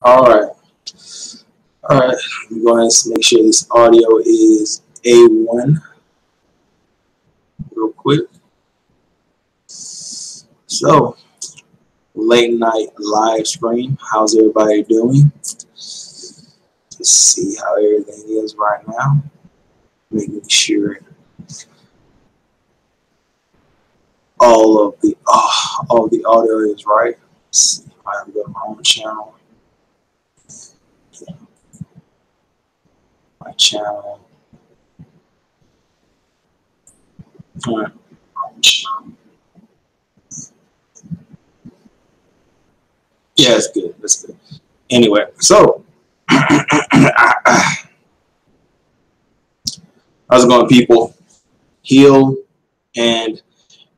All right. All right. I'm going to make sure this audio is A1 real quick. So, late night live stream. How's everybody doing? Let's see how everything is right now. Making sure all of the audio is right. Let's see if I have to go to my own channel. My channel. All right. Yeah, it's good. That's good. Anyway, so how's it going, people? Heal, and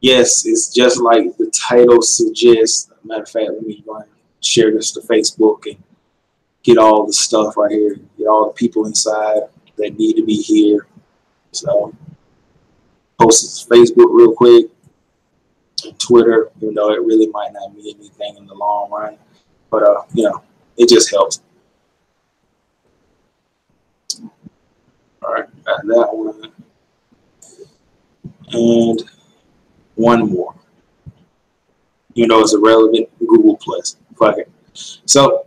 yes, it's just like the title suggests. Matter of fact, let me go ahead and share this to Facebook and get all the stuff right here. Get all the people inside that need to be here. So post it to Facebook real quick and Twitter, even though it really might not mean anything in the long run. But you know, it just helps. All right, got that one. And one more. You know, it's irrelevant. Google Plus. Fuck it. So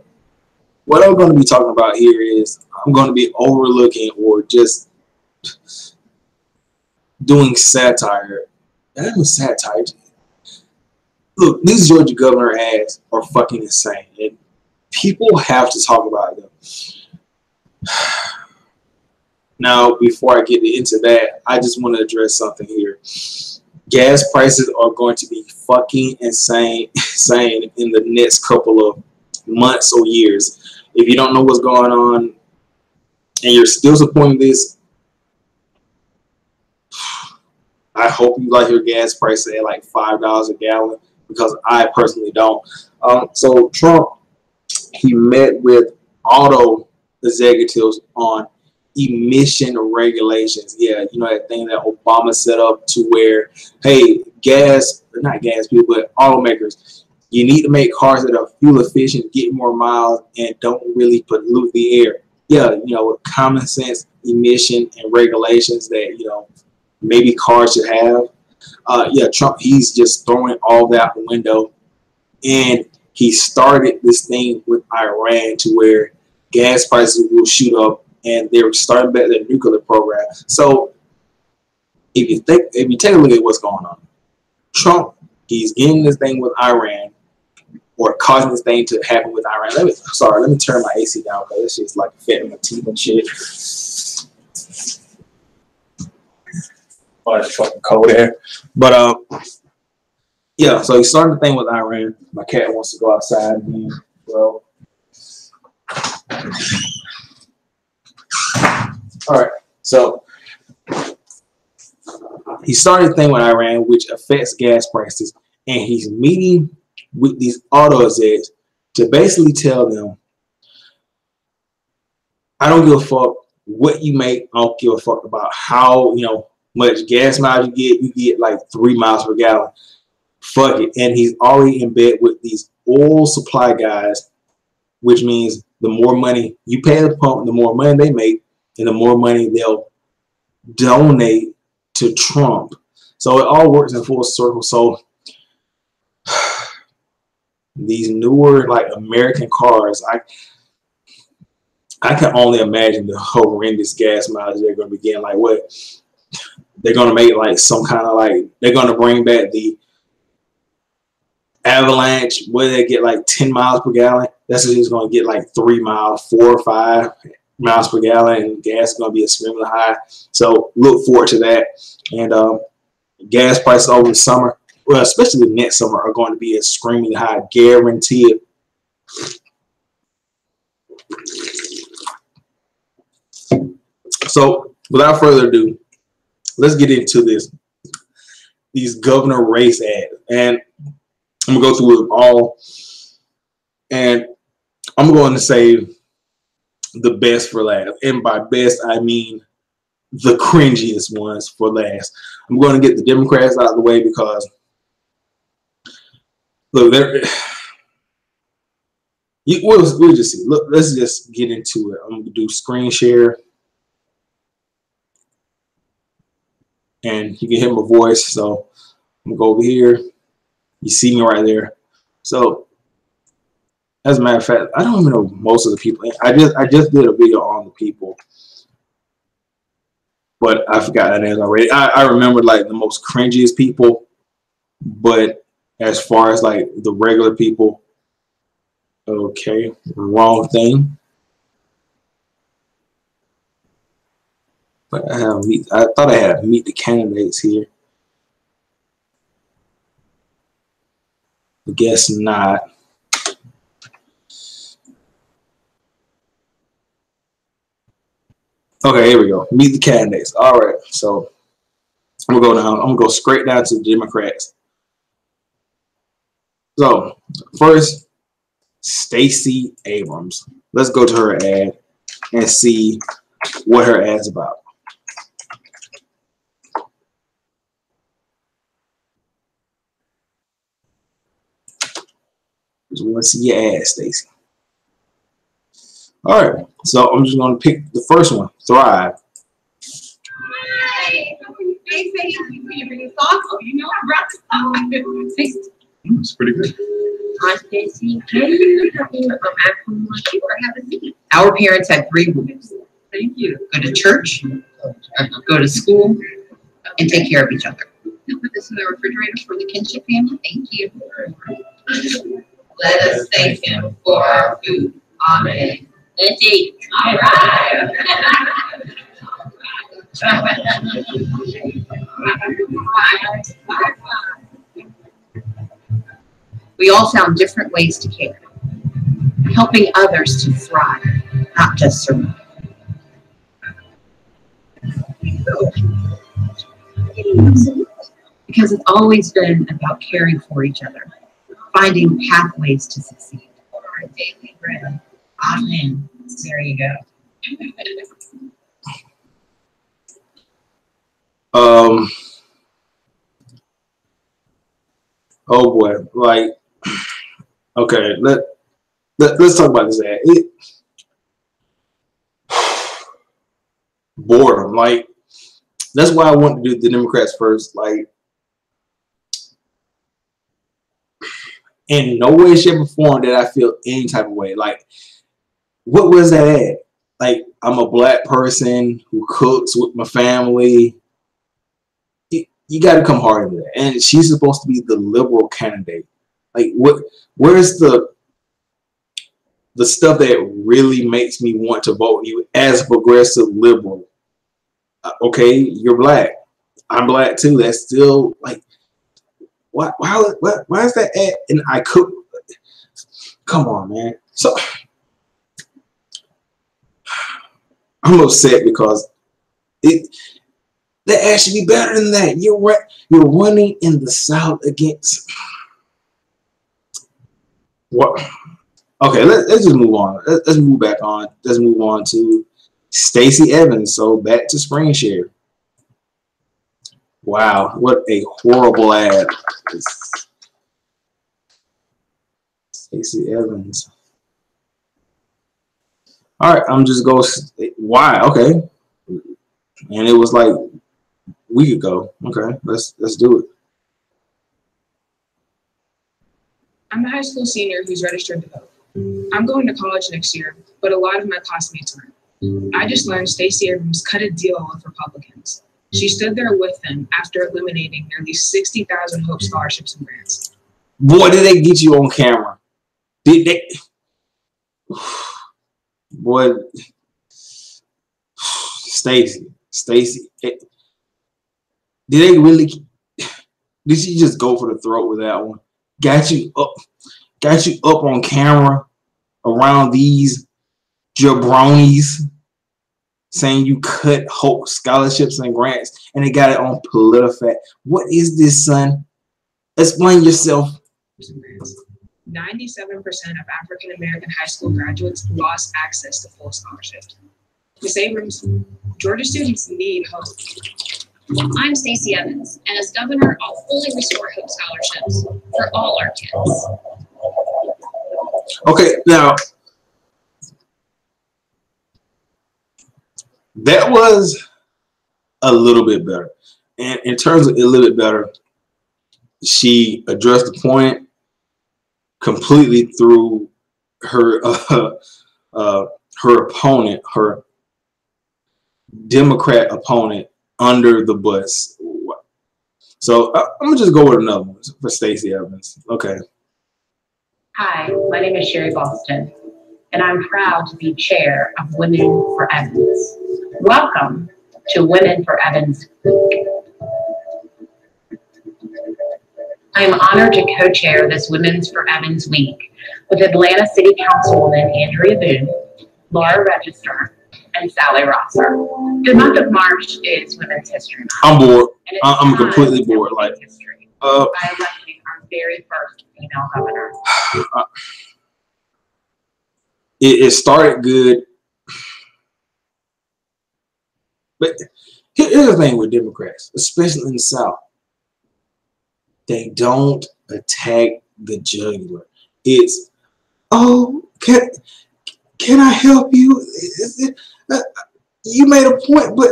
what I'm going to be talking about here is I'm going to be overlooking or just doing satire. That was satire. Look, these Georgia governor ads are fucking insane. And people have to talk about them. Now, before I get into that, I just want to address something here. Gas prices are going to be fucking insane in the next couple of months or years. If you don't know what's going on and you're still supporting this, I hope you like your gas price at like $5 a gallon, because I personally don't. So Trump, he met with auto executives on emission regulations. Yeah, you know, that thing that Obama set up to where, hey, not gas people, but automakers, you need to make cars that are fuel efficient, get more miles, and don't really pollute the air. Yeah, you know, common sense emission and regulations that, you know, maybe cars should have. Yeah, Trump, he's just throwing all that out the window. And he started this thing with Iran to where gas prices will shoot up, and they're starting back their nuclear program. So if you take a look at what's going on, Trump, he's getting this thing with Iran, or causing this thing to happen with Iran. Let me turn my AC down, because this shit's like affecting my teeth and shit. Oh, it's fucking cold air. But yeah, so he started the thing with Iran. My cat wants to go outside again, bro. All right, so he started the thing with Iran, which affects gas prices, and he's meeting with these auto execs to basically tell them, I don't give a fuck what you make. I don't give a fuck about how, you know, much gas miles you get. You get like 3 miles per gallon. Fuck it. And he's already in bed with these oil supply guys, which means the more money you pay the pump, the more money they make, and the more money they'll donate to Trump. So it all works in full circle. So these newer, like, American cars, I can only imagine the horrendous gas mileage they're going to be getting. Like, what they're going to make, like some kind of, like, they're going to bring back the Avalanche where they get like 10 miles per gallon. That's what he's going to get, like 3 miles, 4 or 5 miles per gallon, and gas is going to be extremely high. So look forward to that. And gas prices over the summer, well, especially the next summer, are going to be extremely high, guaranteed. So without further ado, let's get into these governor race ads. And I'm going to go through them all. And I'm going to save the best for last. And by best, I mean the cringiest ones for last. I'm going to get the Democrats out of the way because, look, We'll just see. Look, let's just get into it. I'm gonna do screen share, and you can hear my voice. So I'm gonna go over here. You see me right there. So as a matter of fact, I don't even know most of the people. I just did a video on the people, but I forgot that name already. I remember like the most cringiest people, but as far as like the regular people, okay, wrong thing. But I thought I had meet the candidates here. I guess not. Okay, here we go. Meet the candidates. All right, so I'm gonna go down. I'm gonna go straight down to the Democrats. So first, Stacey Abrams. Let's go to her ad and see what her ad's about. Just want to see your ad, Stacey. All right, so I'm just gonna pick the first one, Thrive. Hi. Hey, you bring sauce? Oh, you know I brought the sauce. It's pretty good. Hi, Stacey. Can you help me with my iPhone lunch or have a seat? Our parents had 3 rules. Thank you. Go to church, go to school, and take care of each other. I'll put this in the refrigerator for the kinship family. Thank you. Let us thank him for our food. Amen. Let's eat. All right. We all found different ways to care, helping others to thrive, not just survive. Because it's always been about caring for each other, finding pathways to succeed. Our daily bread. Amen. There you go. Oh boy, like, okay, let's talk about this ad. Boredom, like, that's why I want to do the Democrats first. Like, in no way, shape, or form did I feel any type of way. Like, what was that ad? Like, I'm a black person who cooks with my family. You got to come hard into that. And she's supposed to be the liberal candidate. Like, where's the stuff that really makes me want to vote you as a progressive liberal? Okay, you're black. I'm black too. That's still like, why is that ad? And I cook. Come on, man. So I'm upset because that ad should be better than that. You're running in the South against what? Okay, let's just move on. Let's move back on. Let's move on to Stacey Evans. So back to screen share. Wow, what a horrible ad. Stacey Evans. All right, I'm just go. Why? Okay, and it was like a week ago. Okay, let's do it. I'm a high school senior who's registered to vote. I'm going to college next year, but a lot of my classmates aren't. I just learned Stacey Abrams cut a deal with Republicans. She stood there with them after eliminating nearly 60,000 Hope scholarships and grants. Boy, did they get you on camera? Did they? Boy, Stacey, did they really? Did she just go for the throat with that one? Got you up on camera around these jabronis saying you cut Hope scholarships and grants, and they got it on PolitiFact. What is this, son? Explain yourself. 97% of African American high school graduates lost access to full scholarships. Ms. Abrams, Georgia students need hope. I'm Stacey Evans, and as governor, I'll fully restore Hope scholarships for all our kids. Okay, now that was a little bit better. And in terms of a little bit better, she addressed the point completely through her her opponent, her Democrat opponent, under the bus. So I'm gonna just go with another one for Stacey Evans. Okay. Hi, my name is Sherry Boston, and I'm proud to be chair of Women for Evans. Welcome to Women for Evans Week. I am honored to co-chair this Women's for Evans Week with Atlanta City Councilwoman Andrea Boone, Laura Register, and Sally Rosser. The month of March is Women's History Month. I'm bored. I'm completely bored. Like, by electing our very first female governor. It started good, but here's the thing with Democrats, especially in the South. They don't attack the jugular. It's, oh, can I help you? You made a point, but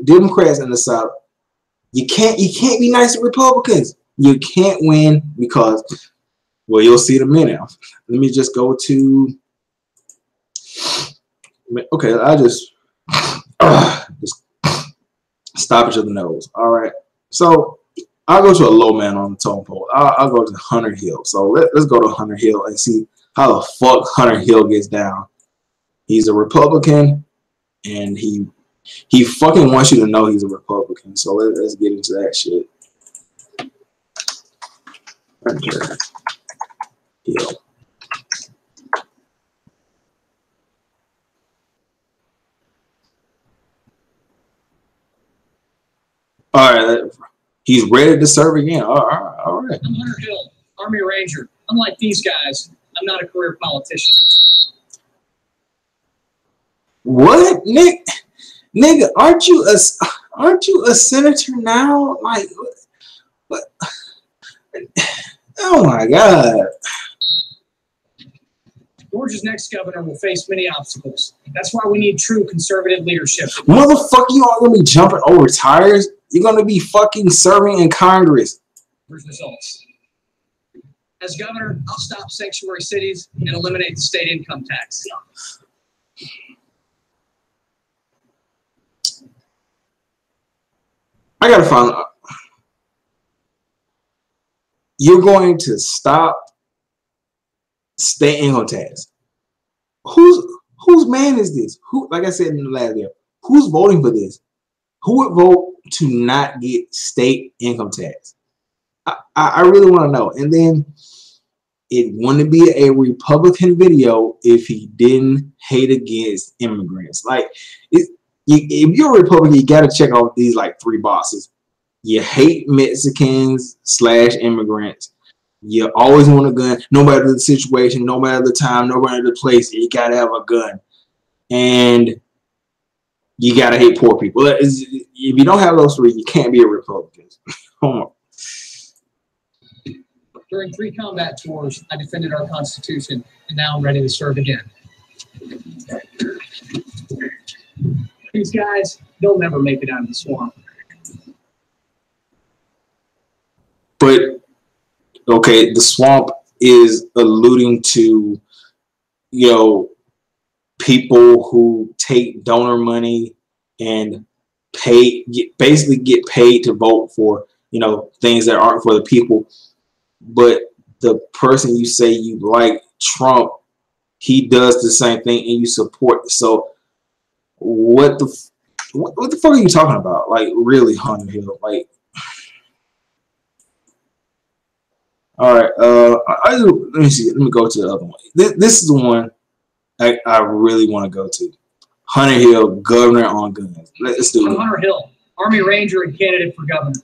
Democrats in the South, you can't be nice to Republicans. You can't win because, well, you'll see in a minute. Let me just go to. Okay, I just stop each other nose. All right, so I'll go to a low man on the totem pole. I'll go to Hunter Hill. So let's go to Hunter Hill and see how the fuck Hunter Hill gets down. He's a Republican, and he fucking wants you to know he's a Republican. So let's get into that shit. Hunter Hill. All right, he's ready to serve again. All right. I'm Hunter Hill, Army Ranger. Unlike these guys, I'm not a career politician. What, Nick? Nigga, aren't you a senator now? Like, what? Oh my God. Georgia's next governor will face many obstacles. That's why we need true conservative leadership. Motherfucker, you aren't gonna be jumping over tires. You're gonna be fucking serving in Congress. Here's results. As governor, I'll stop sanctuary cities and eliminate the state income tax. I gotta find out. You're going to stop state income tax. Whose man is this? Who, like I said in the last video, who's voting for this? Who would vote to not get state income tax? I really want to know. And then it wouldn't be a Republican video if he didn't hate against immigrants. Like, if you're a Republican, you got to check off these like 3 boxes. You hate Mexicans / immigrants. You always want a gun, no matter the situation, no matter the time, no matter the place. You got to have a gun. And you got to hate poor people. If you don't have those 3, you can't be a Republican. During 3 combat tours, I defended our Constitution, and now I'm ready to serve again. These guys, they'll never make it out of the swamp. But, okay, the swamp is alluding to, you know, people who take donor money and basically get paid to vote for, you know, things that aren't for the people. But the person you say you like, Trump, he does the same thing and you support. So what the fuck are you talking about? Like, really, Hunter Hill? Like, all right. Let me see. Let me go to the other one. This is the one I really want to go to. Hunter Hill, governor on guns. Let's do it. I'm Hunter Hill, Army Ranger and candidate for governor.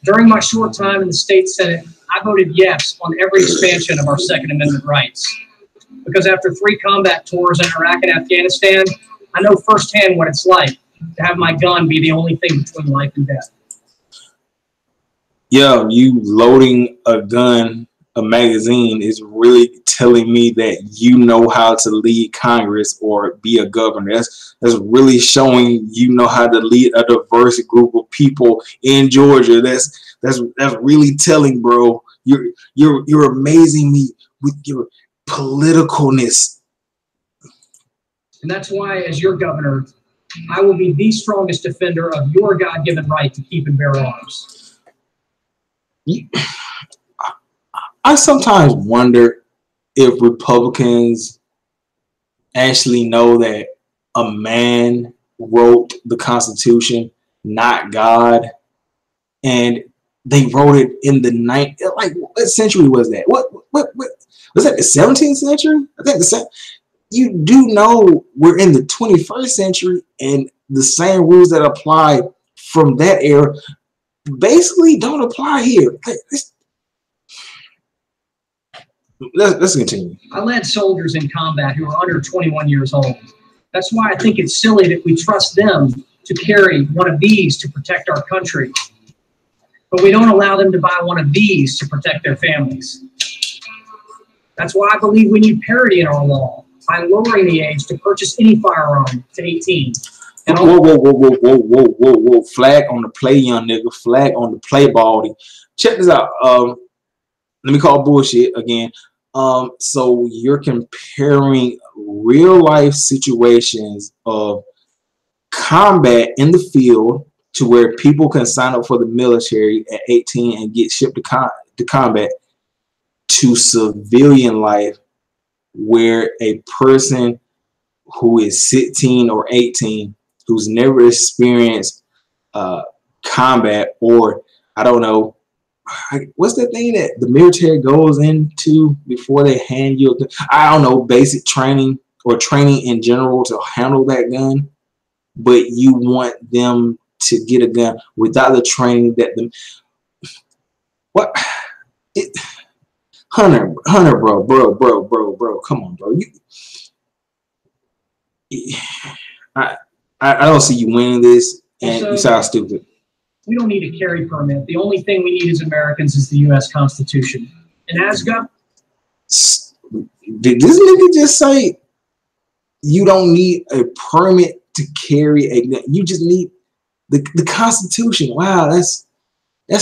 During my short time in the state Senate, I voted yes on every expansion of our Second Amendment rights. Because after 3 combat tours in Iraq and Afghanistan, I know firsthand what it's like to have my gun be the only thing between life and death. Yo, you loading a gun a magazine is really telling me that you know how to lead Congress or be a governor. That's really showing you know how to lead a diverse group of people in Georgia. That's really telling, bro. You're amazing me with your politicalness. And that's why, as your governor, I will be the strongest defender of your God-given right to keep and bear arms. I sometimes wonder if Republicans actually know that a man wrote the Constitution, not God, and they wrote it in the ninth. Like, what century was that? What was that? The 17th century? I think you do know we're in the 21st century, and the same rules that apply from that era basically don't apply here. Let's continue. I led soldiers in combat who are under 21 years old. That's why I think it's silly that we trust them to carry one of these to protect our country, but we don't allow them to buy one of these to protect their families. That's why I believe we need parity in our law by lowering the age to purchase any firearm to 18. And whoa. Flag on the play, young nigga. Flag on the play, baldy. Check this out. Let me call bullshit again. So you're comparing real life situations of combat in the field to where people can sign up for the military at 18 and get shipped to combat, to civilian life where a person who is 16 or 18 who's never experienced combat, or I don't know, what's the thing that the military goes into before they hand you I don't know, basic training or training in general to handle that gun, but you want them to get a gun without the training that them what it Hunter, bro, come on, bro. I don't see you winning this, and you sound stupid. We don't need a carry permit. The only thing we need as Americans is the U.S. Constitution. And as God, did this nigga just say you don't need a permit to carry a gun? You just need the Constitution. Wow, that's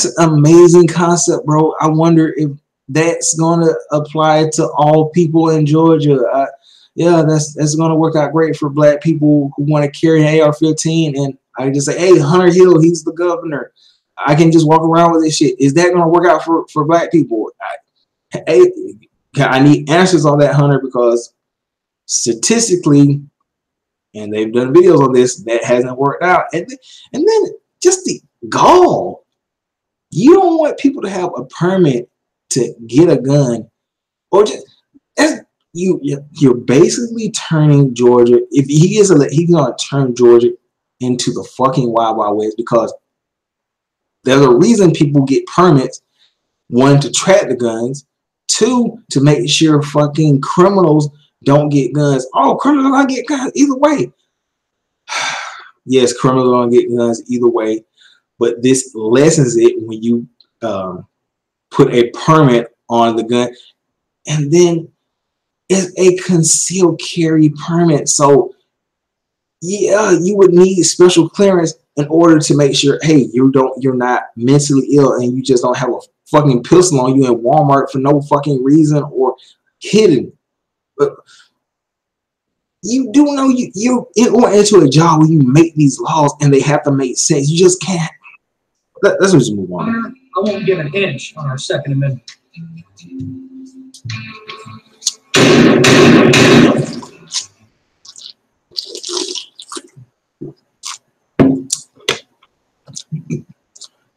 an amazing concept, bro. I wonder if that's gonna apply to all people in Georgia. Yeah, that's gonna work out great for black people who want to carry an AR-15, and I just say, hey, Hunter Hill, he's the governor. I can just walk around with this shit. Is that gonna work out for black people? I need answers on that, Hunter, because statistically, and they've done videos on this, that hasn't worked out. And then just the gall. You don't want people to have a permit to get a gun, or just you're basically turning Georgia. If he is he's gonna turn Georgia into the fucking Wild Wild West, because there's a reason people get permits: one, to track the guns; two, to make sure fucking criminals don't get guns. Oh, criminals are gonna get guns either way. Yes, criminals are gonna get guns either way, but this lessens it when you put a permit on the gun, and then it's a concealed carry permit. So yeah, you would need special clearance in order to make sure, hey, you're not mentally ill and you just don't have a fucking pistol on you in Walmart for no fucking reason or hidden. But you do know you going into a job where you make these laws and they have to make sense. You just can't. Let's just move on. I won't give an inch on our Second Amendment.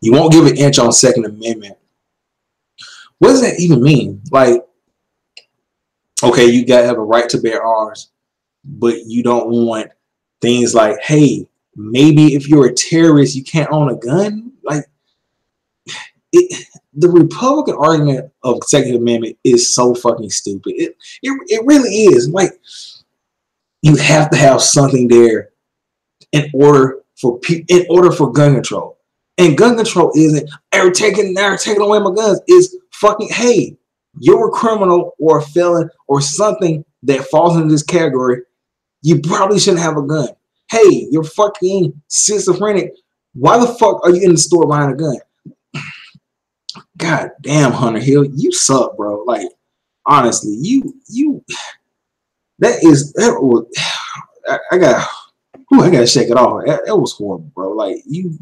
You won't give an inch on Second Amendment. What does that even mean? Like, okay, you gotta have a right to bear arms, but you don't want things like, hey, maybe if you're a terrorist, you can't own a gun. Like, the Republican argument of Second Amendment is so fucking stupid. It really is. Like, you have to have something there in order for gun control. And gun control isn't taking away my guns. Is fucking, hey, you're a criminal or a felon or something that falls into this category, you probably shouldn't have a gun. Hey, you're fucking schizophrenic. Why the fuck are you in the store buying a gun? God damn, Hunter Hill, you suck, bro. Like, honestly, that was I gotta shake it off. That was horrible, bro. Like, you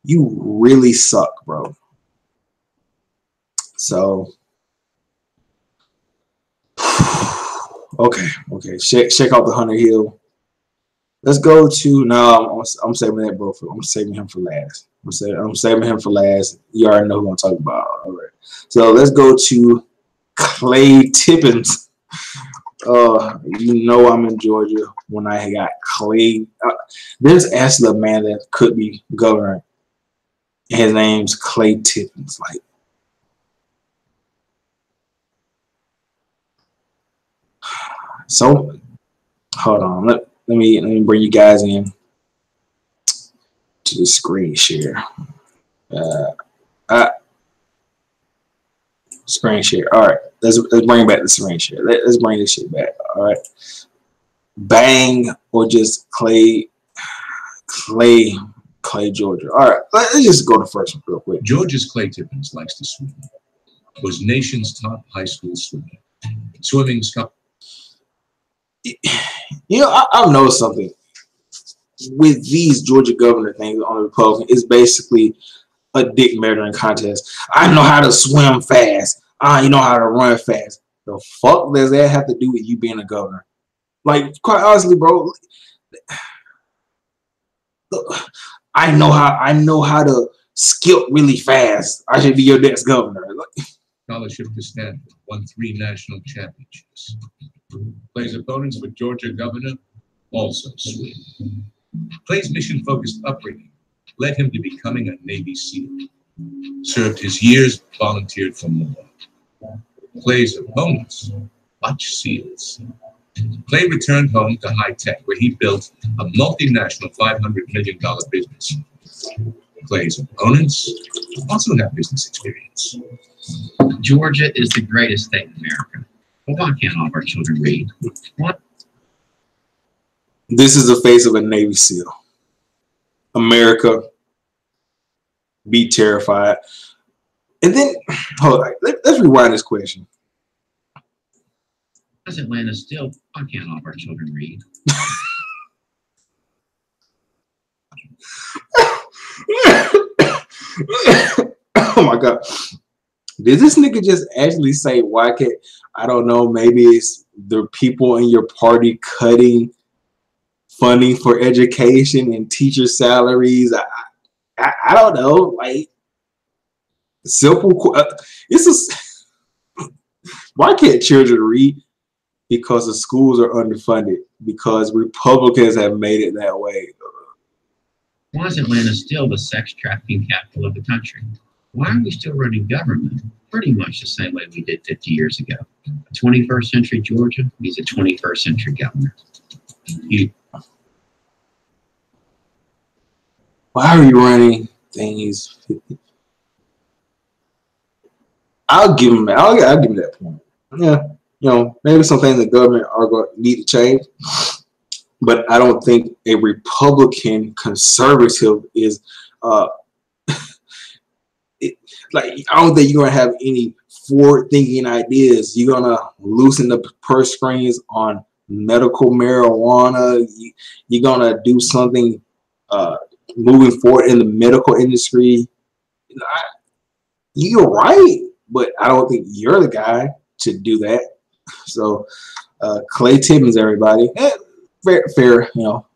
really suck, bro. So okay, shake off the Hunter Hill. Let's go to I'm saving that, bro. I'm saving him for last. I'm saving him for last. You already know who I'm talking about. All right. So let's go to Clay Tippins. You know I'm in Georgia when I got Clay. There's actually a man that could be governor. His name's Clay Tippins. Like, so hold on. Let me bring you guys in to the screen share. Screen share. All right, let's bring back the screen share. Let's bring this shit back. All right, Bang or just Clay, Georgia. All right, let's just go to first one real quick. Georgia's Clay Tippins likes to swim. Was nation's top high school swimmer. Swimming scholar. You know, I've noticed something with these Georgia governor things on the Republican. It's basically a dick measuring contest. I know how to swim fast. You know how to run fast. The fuck does that have to do with you being a governor? Like, quite honestly, bro. Look, I know how to skip really fast. I should be your next governor. Scholarship to Stanford. Won 3 national championships. Clay's opponents for Georgia governor also swim. Clay's mission-focused upbringing led him to becoming a Navy SEAL. Served his years, volunteered for more. Clay's opponents watch SEALs. Clay returned home to high tech, where he built a multinational $500 million business. Clay's opponents also have business experience. Georgia is the greatest state in America. Well, why can't all of our children read? What? This is the face of a Navy SEAL. America, be terrified. And then, hold on, let's rewind this question. Does Atlanta still? Why can't all of our children read? Oh my God. Did this nigga just actually say, why can't, I don't know, maybe it's the people in your party cutting funding for education and teacher salaries? I don't know. Like, simple. Why can't children read? Because the schools are underfunded. Because Republicans have made it that way. Why is Atlanta still the sex trafficking capital of the country? Why are we still running government pretty much the same way we did 50 years ago? 21st century Georgia needs a 21st century governor. Why are you running things? I'll give him that point. Yeah, you know, maybe some things the government are going to need to change, but I don't think a Republican conservative is like, I don't think you're gonna have any forward-thinking ideas. You're gonna loosen the purse strings on medical marijuana. You're gonna do something moving forward in the medical industry. You're right, but I don't think you're the guy to do that. So Clay Tippins, everybody, fair, you know,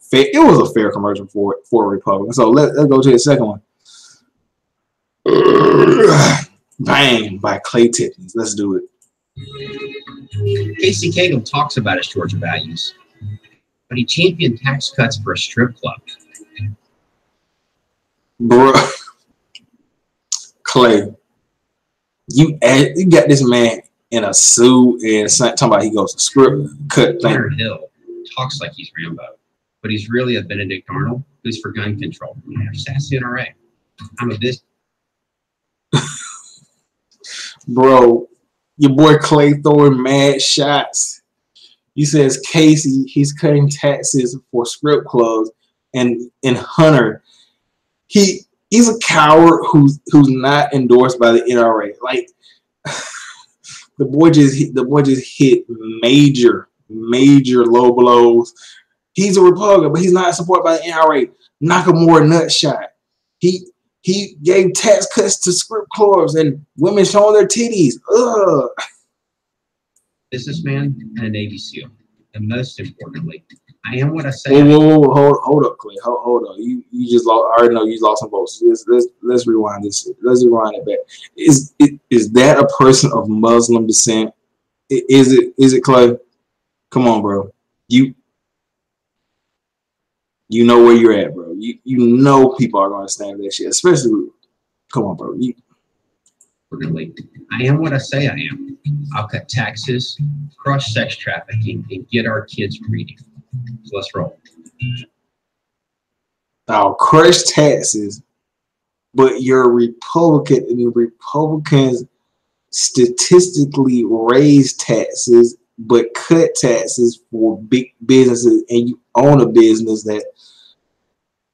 fair, it was a fair commercial for a Republican. So let's go to the second one. Bang by Clay Tippins. Let's do it. Casey Cagle talks about his Georgia values, but he championed tax cuts for a strip club. Bro, Clay, you got this man in a suit and talking about he goes to strip cut thing. Hunter Hill talks like he's Rambo, but he's really a Benedict Arnold who's for gun control. Sassy NRA. I'm a business. Bro, your boy Clay throwing mad shots. He says Casey, he's cutting taxes for strip clubs, and Hunter, he's a coward who's not endorsed by the NRA. Like the boy just hit major low blows. He's a Republican, but he's not supported by the NRA. Nakamura nutshot. He gave tax cuts to strip clubs and women showing their titties. Ugh. Businessman and a Navy SEAL. And most importantly, I am what I say. Whoa, hold up, Clay. Hold up. You just lost. I already know you lost some votes. Let's rewind this. Let's rewind it back. Is that a person of Muslim descent? Is it Clay? Come on, bro. You know where you're at, bro. You know people are gonna stand for that shit, especially. Come on, bro. I am what I say I am. I'll cut taxes, crush sex trafficking, and get our kids reading. So let's roll. I'll crush taxes, but you're a Republican, and the Republicans statistically raise taxes but cut taxes for big businesses, and you own a business that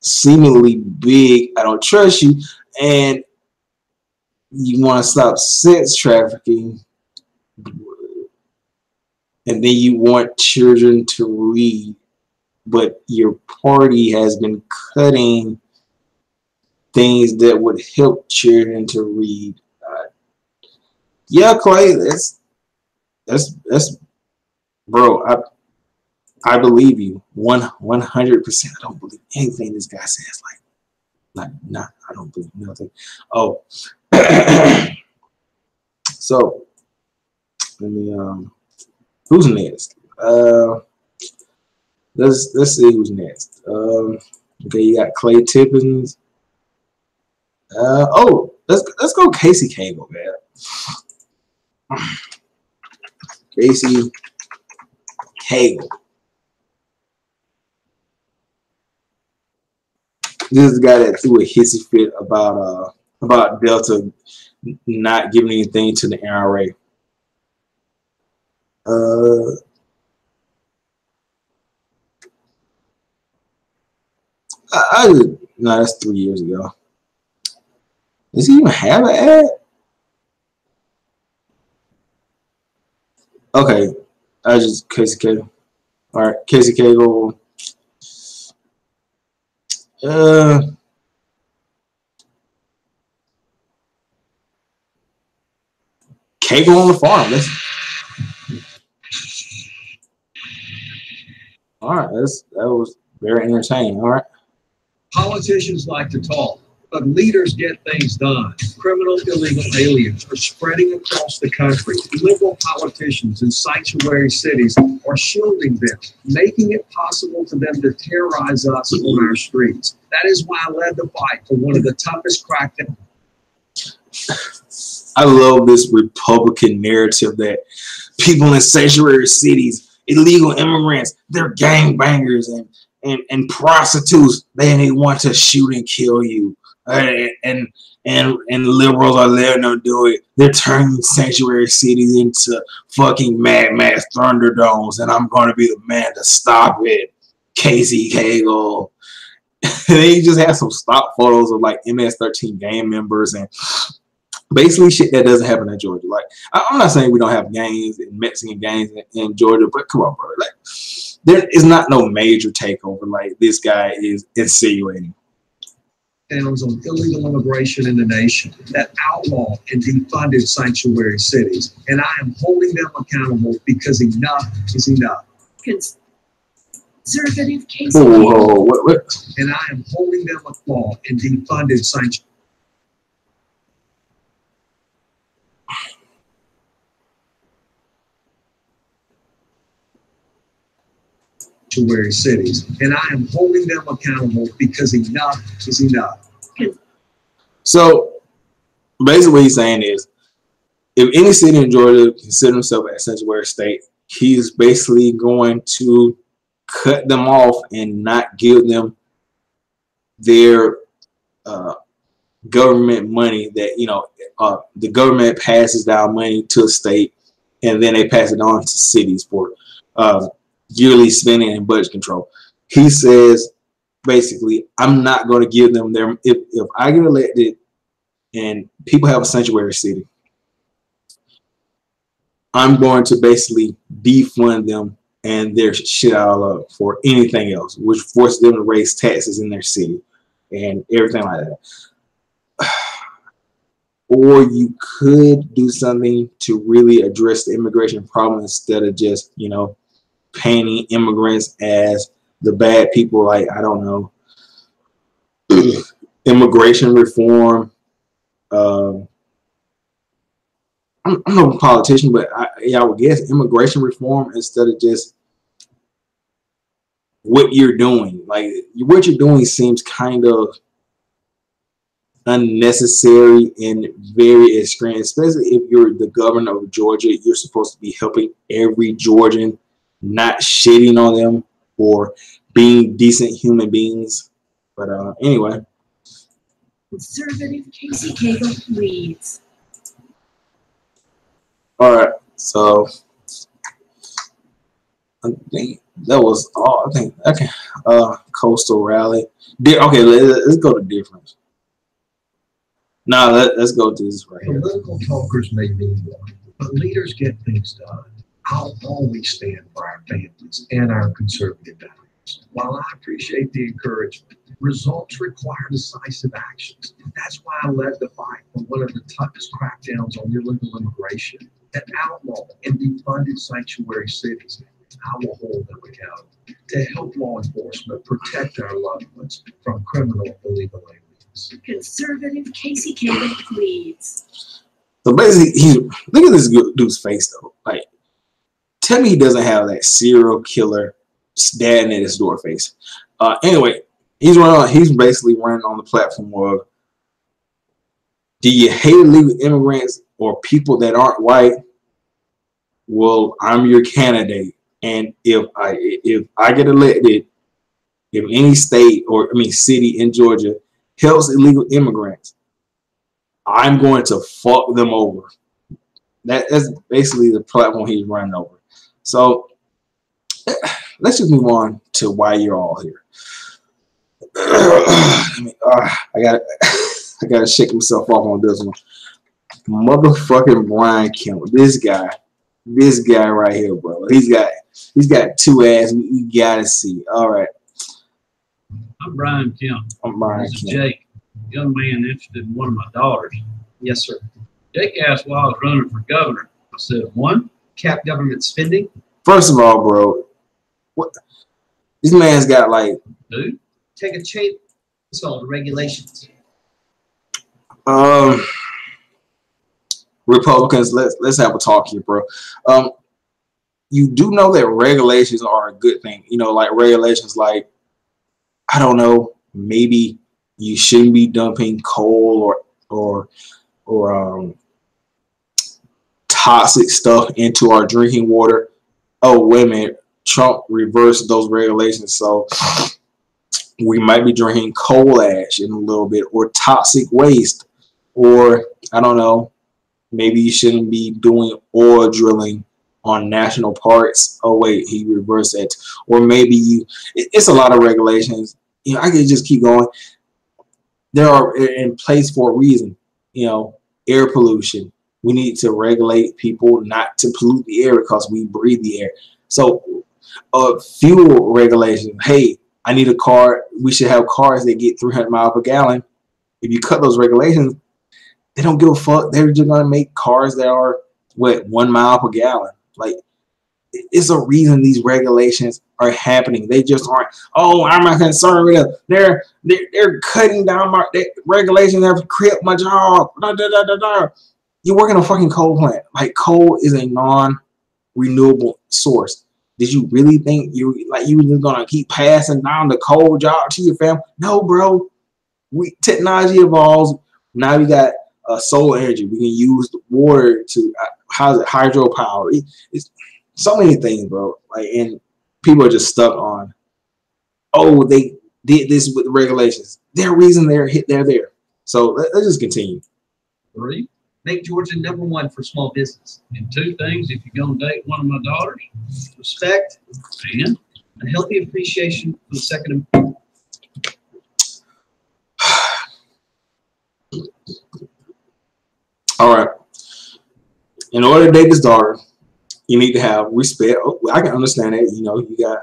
seemingly big. I don't trust you, and you want to stop sex trafficking, and then you want children to read, but your party has been cutting things that would help children to read. Yeah, Clay, that's bro. I believe you 100%. I don't believe anything this guy says. Like, I don't believe nothing. Oh, so let me who's next? Let's see who's next. Okay, you got Clay Tippins. Let's go Casey Cagle, man. Casey Cagle. This is the guy that threw a hissy fit about Delta not giving anything to the NRA. No, that's 3 years ago. Does he even have an ad? Okay, I just Casey Cagle. All right, Casey Cagle. Cagle on the farm. All right, that was very entertaining. All right. Politicians like to talk, but leaders get things done. Criminal illegal aliens are spreading across the country. Liberal politicians in sanctuary cities are shielding them, making it possible for them to terrorize us on our streets. That is why I led the fight for one of the toughest crackdowns. I love this Republican narrative that people in sanctuary cities, illegal immigrants, they're gangbangers and prostitutes. They want to shoot and kill you. And liberals are letting them do it. They're turning sanctuary cities into fucking Mad Max Thunderdomes, and I'm going to be the man to stop it. Casey Cagle. They just have some stock photos of like MS-13 gang members and basically shit that doesn't happen in Georgia. Like, I'm not saying we don't have gangs and Mexican gangs in Georgia, but come on, bro. Like, there is not no major takeover like this guy is insinuating. On illegal immigration in the nation that outlaw and defunded sanctuary cities. And I am holding them accountable because enough is enough. Conservative case. What? And I am holding them accountable and defunded sanctuary cities. And I am holding them accountable because enough is enough. So basically what he's saying is, if any city in Georgia considers himself a sanctuary state, he's basically going to cut them off and not give them their government money that, you know, the government passes down money to a state, and then they pass it on to cities for yearly spending and budget control. He says basically, I'm not going to give them their, if I get elected and people have a sanctuary city, I'm going to basically defund them and their shit all up for anything else, which forces them to raise taxes in their city and everything like that. Or you could do something to really address the immigration problem instead of just, you know, painting immigrants as the bad people. Like, I don't know, immigration reform. I'm no politician, but I would guess immigration reform instead of just what you're doing. Like, what you're doing seems kind of unnecessary and very extreme, especially if you're the governor of Georgia. You're supposed to be helping every Georgian, not shitting on them or being decent human beings. But anyway. Conservative Casey Cagle leads. All right, so I think that was all. I think okay. Coastal rally. Okay, let's go to difference. Now let's go to this right here. Political talkers may mean one, but leaders get things done. I'll always stand for our families and our conservative values. While I appreciate the encouragement, results require decisive actions. That's why I led the fight for one of the toughest crackdowns on illegal immigration, that outlaw and defunded sanctuary cities. I will hold them accountable to help law enforcement protect our loved ones from criminal illegal aliens. Conservative Casey Cagle leads. So basically, look at this dude's face though. Like, tell me he doesn't have that serial killer standing at his door face. Anyway, he's basically running on the platform of, do you hate illegal immigrants or people that aren't white? Well, I'm your candidate, and if I get elected, if any state or city in Georgia helps illegal immigrants, I'm going to fuck them over. That's basically the platform he's running over. So let's just move on to why you're all here. I gotta shake myself off on this one. Motherfucking Brian Kemp. This guy right here, bro. He's got two ass. We gotta see. All right. I'm Brian Kemp. I'm Brian This is Kemp. Jake, young man interested in one of my daughters. Yes, sir. Jake asked why I was running for governor. I said, one, Cap government spending. First of all, bro, what this man's got like. dude, Take a change. It's called regulations. Republicans, let's have a talk here, bro. You do know that regulations are a good thing. You know, like regulations, like, I don't know, maybe you shouldn't be dumping coal or toxic stuff into our drinking water. Oh, wait a minute, Trump reversed those regulations, so we might be drinking coal ash in a little bit, or toxic waste, or I don't know, maybe you shouldn't be doing oil drilling on national parks. Oh wait, he reversed that. Or maybe it's a lot of regulations. You know, I could just keep going. They are in place for a reason. You know, air pollution. We need to regulate people not to pollute the air because we breathe the air. So, fuel regulations. Hey, I need a car. We should have cars that get 300 miles per gallon. If you cut those regulations, they don't give a fuck. They're just gonna make cars that are 1 mile per gallon. Like, it's a reason these regulations are happening. They just aren't. Oh, I'm a conservative. They're cutting down my regulations. Have crippled my job. You work in a fucking coal plant. Like, coal is a non-renewable source. Did you really think you were just gonna keep passing down the coal job to your family? No, bro. Technology evolves. Now we got solar energy. We can use the water to hydropower. It's so many things, bro. Like, and people are just stuck on, oh, they did this with the regulations. Their reason they're there. So let's just continue. 3, make Georgia #1 for small business. And 2 things, if you're going to date one of my daughters, respect and a healthy appreciation for the Second Amendment. All right. In order to date his daughter, you need to have respect. Oh, I can understand that. You know, you got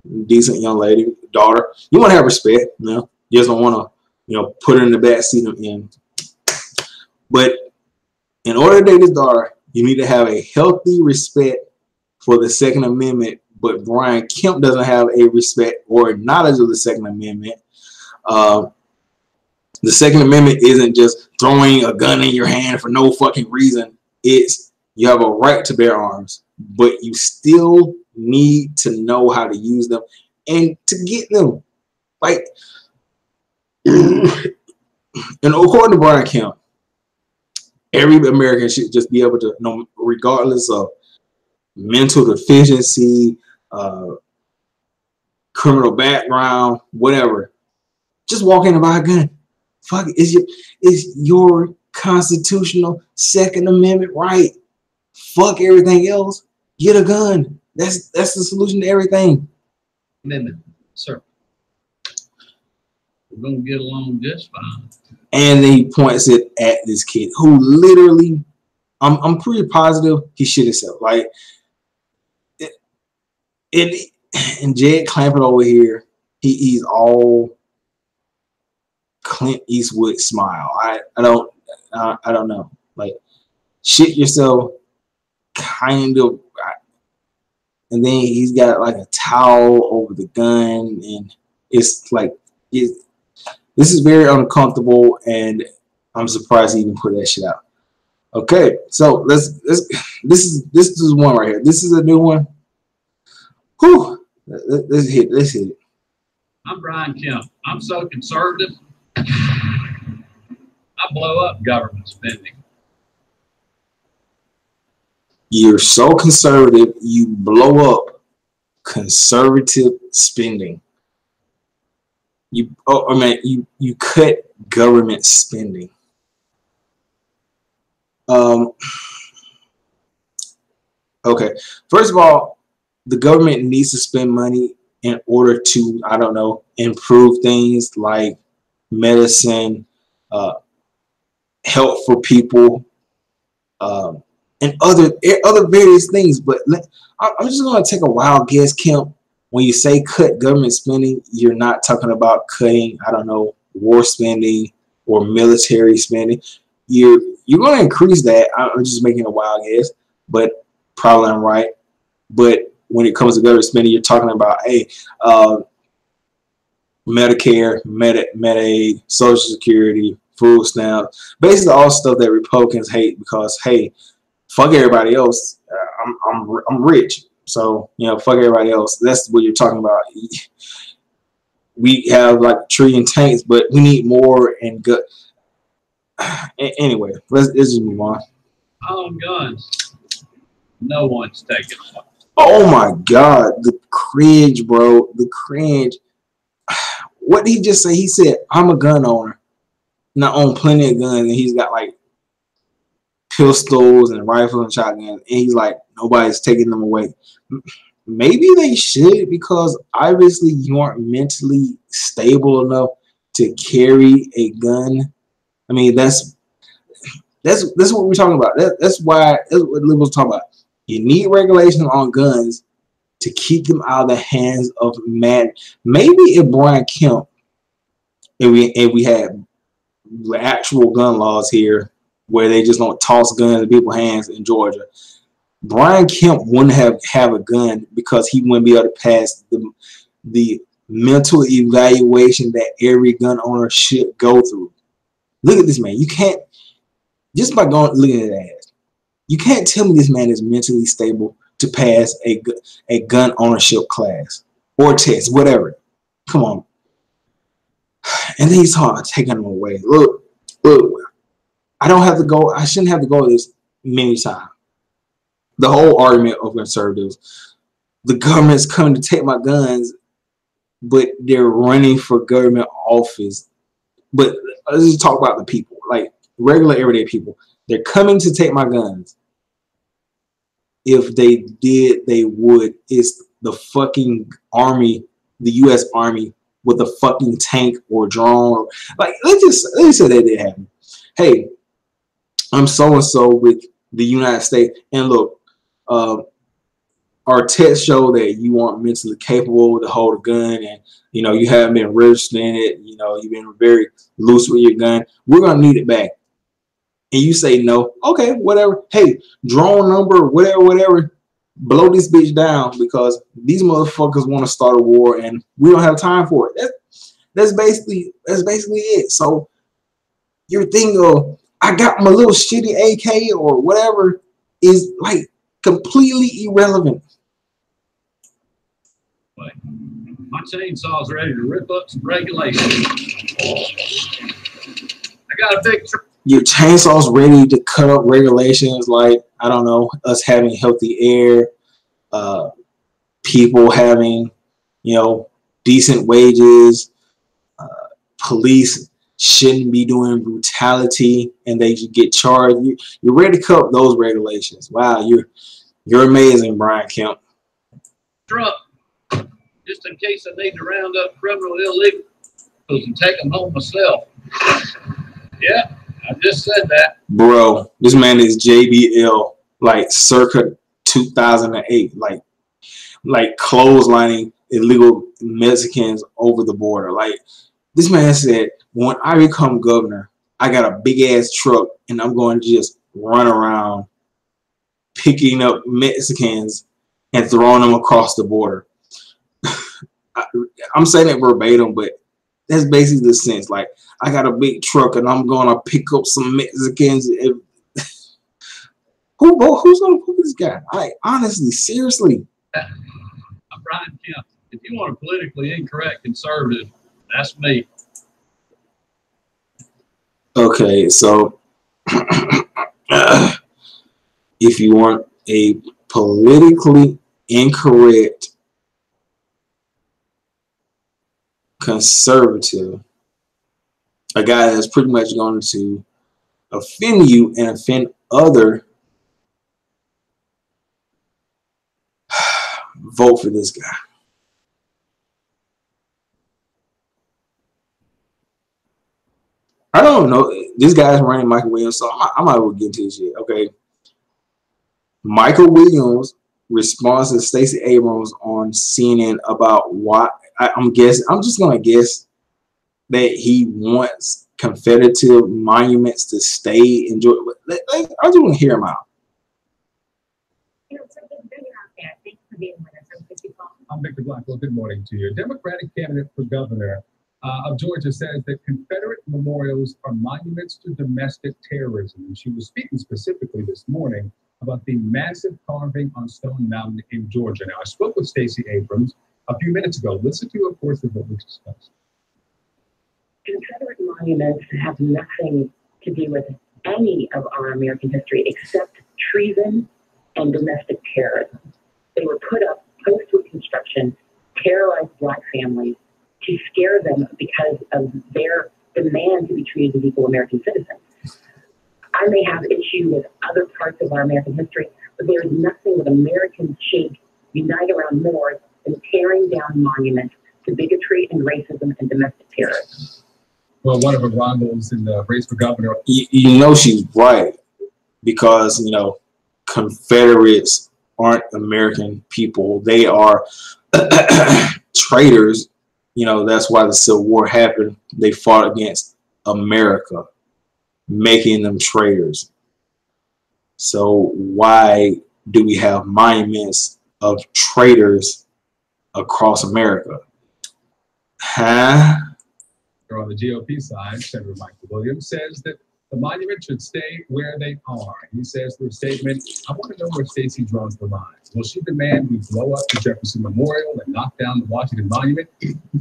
a decent young lady, daughter. You want to have respect. You know, you just don't want to, you know, put her in the back seat in. But in order to date his daughter, you need to have a healthy respect for the Second Amendment. But Brian Kemp doesn't have a respect or knowledge of the Second Amendment. The Second Amendment isn't just throwing a gun in your hand for no fucking reason. It's you have a right to bear arms, but you still need to know how to use them and to get them. Like, and according to Brian Kemp, every American should just be able to, know, regardless of mental deficiency, criminal background, whatever, just walk in and buy a gun. Fuck it. It's your constitutional Second Amendment right. Fuck everything else. Get a gun. That's the solution to everything. Amendment, sir. We're gonna get along just fine. And then he points it at this kid who literally, I'm pretty positive he shit himself. Like it and Jed Clampett over here, he's all Clint Eastwood smile. I don't know. Like shit yourself, kind of. And then he's got like a towel over the gun, and it's like this is very uncomfortable, and I'm surprised he even put that shit out. Okay, so this is one right here. This is a new one. Whew. Let's hit it. I'm Brian Kemp. I'm so conservative. I blow up government spending. You're so conservative, you blow up conservative spending. You cut government spending. Okay. First of all, the government needs to spend money in order to, I don't know, improve things like medicine, help for people, and other various things. But I'm just going to take a wild guess, Kemp. When you say cut government spending, you're not talking about cutting, I don't know, war spending or military spending. You're going to increase that. I'm just making a wild guess, but probably I'm right. But when it comes to government spending, you're talking about, hey, Medicare, Medicaid, Social Security, food stamps, basically all stuff that Republicans hate because, hey, fuck everybody else. I'm rich, so you know, fuck everybody else. That's what you're talking about. We have like $1 trillion tanks, but we need more and good. Anyway, let's just move on. Own guns. No one's taking them. Oh my God, the cringe, bro. The cringe. What did he just say? He said, I'm a gun owner. And I own plenty of guns. And he's got like pistols and rifles and shotguns. And he's like, nobody's taking them away. Maybe they should, because obviously you aren't mentally stable enough to carry a gun. I mean, that's what we're talking about. That's what liberals talk about. You need regulations on guns to keep them out of the hands of man. Maybe if Brian Kemp, if we had actual gun laws here where they just don't toss guns in people's hands in Georgia, Brian Kemp wouldn't have a gun because he wouldn't be able to pass the mental evaluation that every gun owner should go through. Look at this man. You can't, just by looking at his ass, you can't tell me this man is mentally stable to pass a gun ownership class or test, whatever. Come on. And then he's taking them away. Look, I shouldn't have to go this many times. The whole argument of conservatives, the government's coming to take my guns, but they're running for government office. But let's just talk about the people, like regular everyday people. They're coming to take my guns. If they did, they would. It's the fucking army, the U.S. Army with a fucking tank or drone. Like, let's say that did happen. Hey, I'm so and so with the United States, and look, our tests show that you aren't mentally capable to hold a gun, and you know you haven't been registered in it. You know you've been very loose with your gun. We're gonna need it back. And you say no, okay, whatever. Hey, drone number, whatever, blow this bitch down because these motherfuckers want to start a war and we don't have time for it. That's basically it. So your thing of I got my little shitty AK or whatever is like completely irrelevant. My chainsaw's ready to rip up some regulations. I got a big. Your chainsaw's ready to cut up regulations like, I don't know, us having healthy air, people having, you know, decent wages, police shouldn't be doing brutality and they should get charged. You're ready to cut up those regulations. Wow, you're amazing, Brian Kemp. Truck, just in case I need to round up criminal illegals and take them home myself. Yeah. I just said that. Bro, this man is JBL, like circa 2008, like clotheslining illegal Mexicans over the border. Like, this man said, when I become governor, I got a big ass truck and I'm going to just run around picking up Mexicans and throwing them across the border. I'm saying it verbatim, but that's basically the sense. Like, I got a big truck and I'm gonna pick up some Mexicans. Who's gonna pick this guy? Honestly, seriously. I'm Brian Kemp. If you want a politically incorrect conservative, that's me. Okay, so if you want a politically incorrect conservative, a guy that's pretty much going to offend you and offend other, vote for this guy. I don't know. This guy's running Michael Williams, so I might as well get into this shit. Okay. Michael Williams responds to Stacey Abrams on CNN about why. I'm just gonna guess that he wants Confederate monuments to stay in Georgia. I just want to hear him out. I'm Victor Blackwell. Good morning to you. Democratic candidate for governor of Georgia says that Confederate memorials are monuments to domestic terrorism. And she was speaking specifically this morning about the massive carving on Stone Mountain in Georgia. Now, I spoke with Stacey Abrams a few minutes ago. Listen to, of course, what we discussed. Confederate monuments have nothing to do with any of our American history except treason and domestic terrorism. They were put up post-Reconstruction, terrorized Black families to scare them because of their demand to be treated as equal American citizens. I may have issue with other parts of our American history, but there is nothing that Americans should unite around more than tearing down monuments to bigotry and racism and domestic terrorism. Well, one of her rivals in the race for governor. You know she's right, because, you know, Confederates aren't American people. They are traitors. You know, that's why the Civil War happened. They fought against America, making them traitors. So why do we have monuments of traitors across America? Huh? On the GOP side, Senator Michael Williams says that the monument should stay where they are. He says through a statement, I want to know where Stacey draws the line. Will she demand we blow up the Jefferson Memorial and knock down the Washington Monument?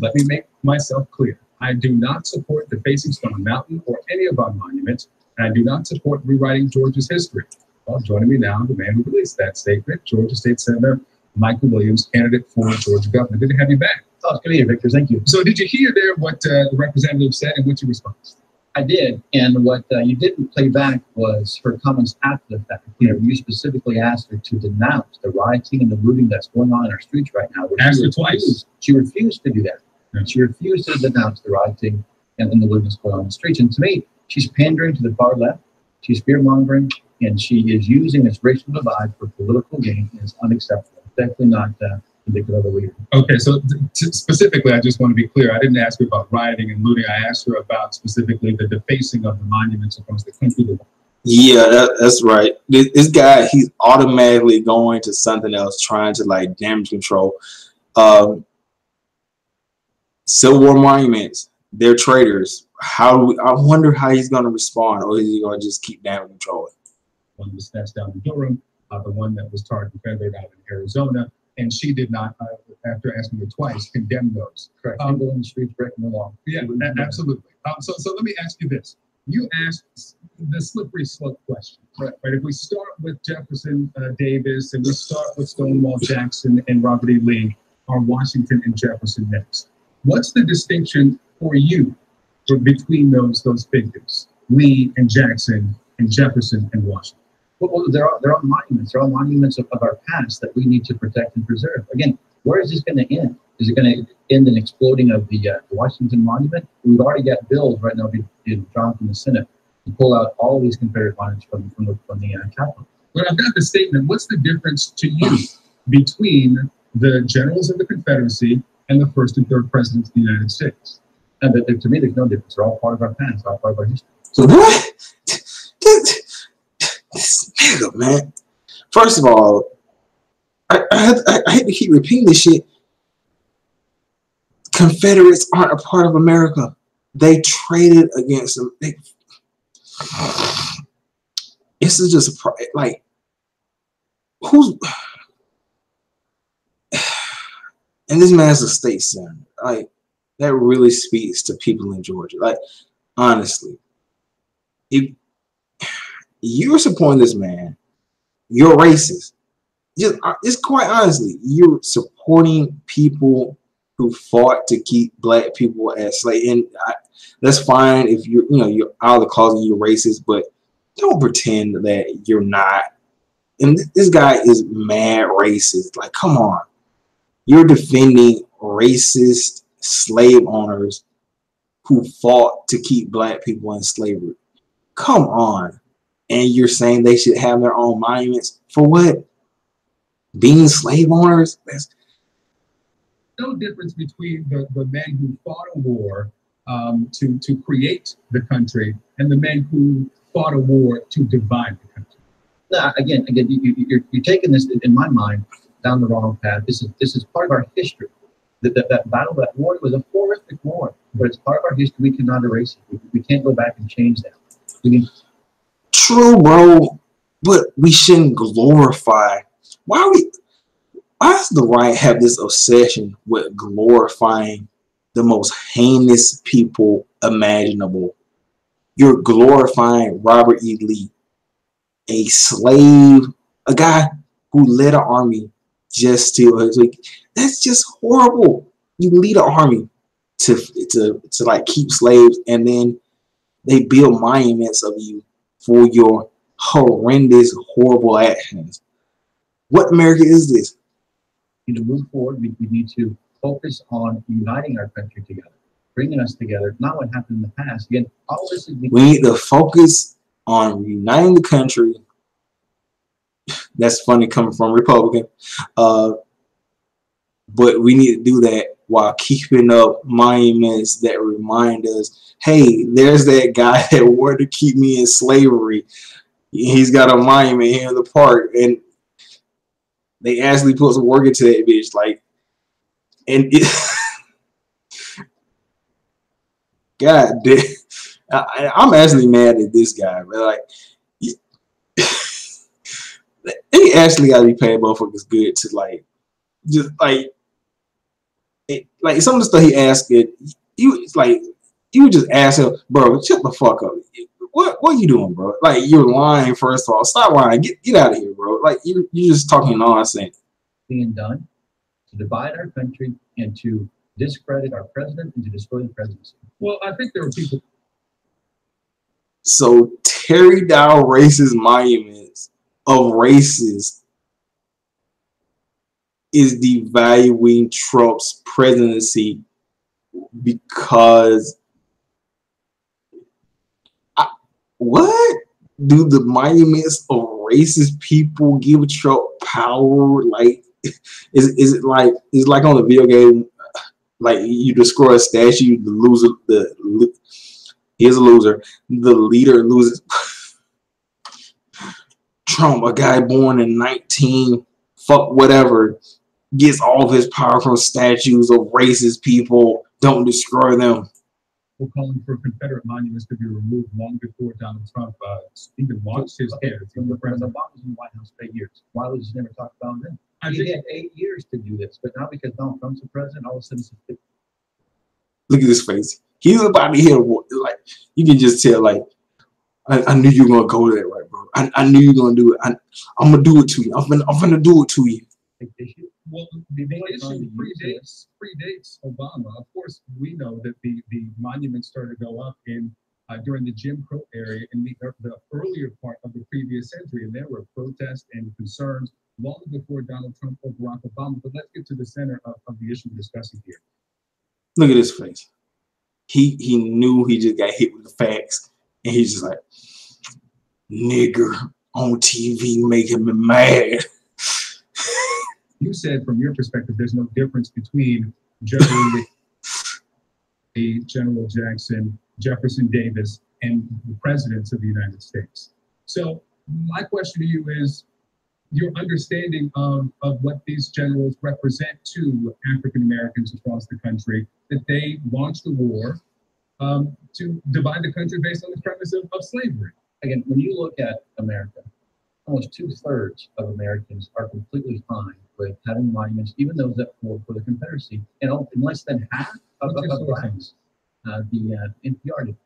Let me make myself clear. I do not support defacing Stone Mountain or any of our monuments, and I do not support rewriting Georgia's history. Well, joining me now, the man who released that statement, Georgia State Senator Michael Williams, candidate for Georgia governor. Good to have you back. Oh, good to hear, Victor. Thank you. So did you hear there what the representative said, and what's your response? I did, and what you didn't play back was her comments after the fact. You know, you specifically asked her to denounce the rioting and the looting that's going on in our streets right now. Asked her twice. She refused to do that. And she refused to denounce the rioting and the looting that's going on in the streets. And to me, she's pandering to the far left. She's fear-mongering, and she is using this racial divide for political gain, and it's unacceptable. Definitely not indicative of a leader. Okay, so specifically, I just want to be clear. I didn't ask her about rioting and looting. I asked her about specifically the defacing of the monuments across the country. Yeah, that's right. This guy, he's automatically going to something else, trying to like damage control. Civil War monuments, they're traitors. I wonder how he's going to respond, or is he going to just keep damage controlling? One was snatched down in Durham, the one that was tarred and feathered out in Arizona, and she did not, after asking her twice, condemn those. Correct. People in the streets breaking the law. Yeah, absolutely. So let me ask you this. You asked the slippery slope question. Right? If we start with Jefferson Davis, and we start with Stonewall Jackson and Robert E. Lee, are Washington and Jefferson next? What's the distinction for you between those figures, Lee and Jackson and Jefferson and Washington? Well, they're all monuments. They're all monuments of our past that we need to protect and preserve. Again, where is this going to end? Is it going to end in exploding of the Washington Monument? We've already got bills right now being drawn from the Senate to pull out all of these Confederate monuments from the Capitol. But I've got the statement. What's the difference to you between the generals of the Confederacy and the first and third presidents of the United States? And to me, there's no difference. They're all part of our past, all part of our history. So what? This nigga, man. First of all, I hate to keep repeating this shit. Confederates aren't a part of America. They traded against them. This is just like who's. And this man's a state senator. Like, that really speaks to people in Georgia. Like, honestly, if you're supporting this man, you're racist. Just quite honestly, you're supporting people who fought to keep black people as slaves. And that's fine if you're out of the closet and you're racist, but don't pretend that you're not. And this guy is mad racist. Like, come on. You're defending racist slave owners who fought to keep black people in slavery. Come on. And you're saying they should have their own monuments for what? Being slave owners? That's no difference between the men who fought a war to create the country and the men who fought a war to divide the country. No, again, you're taking this, in my mind, down the wrong path. This is part of our history. That battle, that war, was a horrific war, but it's part of our history. We cannot erase it. We can't go back and change that. True, bro, but we shouldn't glorify. Why does the right have this obsession with glorifying the most heinous people imaginable? You're glorifying Robert E. Lee, a slave, a guy who led an army just to, that's just horrible. You lead an army to like keep slaves, and then they build monuments of you for your horrendous, horrible actions. What America is this? To move forward, we need to focus on uniting our country together, bringing us together, not what happened in the past. Again, all this is. We need to focus on uniting the country. That's funny coming from a Republican. But we need to do that while keeping up monuments that remind us, hey, there's that guy that wanted to keep me in slavery. He's got a monument here in the park, and they actually put some work into that bitch. Like, and it, God damn, I'm actually mad at this guy, but like, he actually got to be paying motherfuckers good to like, just like some of the stuff he asked it. You would just ask him, bro, shut the fuck up. What are you doing, bro? Like, you're lying. First of all, stop lying. Get out of here, bro. Like, you're just talking nonsense. Being done to divide our country and to discredit our president and to destroy the presidency. Well, I think there are people. So tearing down racist monuments of races is devaluing Trump's presidency because what do the monuments of racist people give Trump power? Like, is it like on the video game? Like you destroy a statue, the loser, he's a loser. The leader loses. Trump, a guy born in 19 fuck whatever, gets all of his power from statues of racist people. Don't destroy them. We're calling for Confederate monuments to be removed long before Donald Trump even launched his candidacy. The President Obama was in the White House for 8 years. Why was he never talked about then? He had 8 years to do this, but now because Donald Trump's the president, all of a sudden, look at his face. He's about to hear, like, you can just tell, like, I knew you were gonna go there, right, bro? I knew you were gonna do it. I'm gonna do it to you. I'm gonna do it to you. Well, the issue predates Obama. Of course, we know that the monuments started to go up in during the Jim Crow era in the earlier part of the previous century, and there were protests and concerns long before Donald Trump or Barack Obama. But let's get to the center of the issue we're discussing here. Look at his face. He knew he just got hit with the facts, and he's just like, nigger on TV making me mad. You said from your perspective, there's no difference between General Lee, General Jackson, Jefferson Davis, and the presidents of the United States. So my question to you is your understanding of what these generals represent to African Americans across the country, that they launched a war to divide the country based on the premise of slavery. Again, when you look at America, almost 2/3 of Americans are completely fine with having monuments, even those that for the Confederacy, and less than half of blacks. The NPR did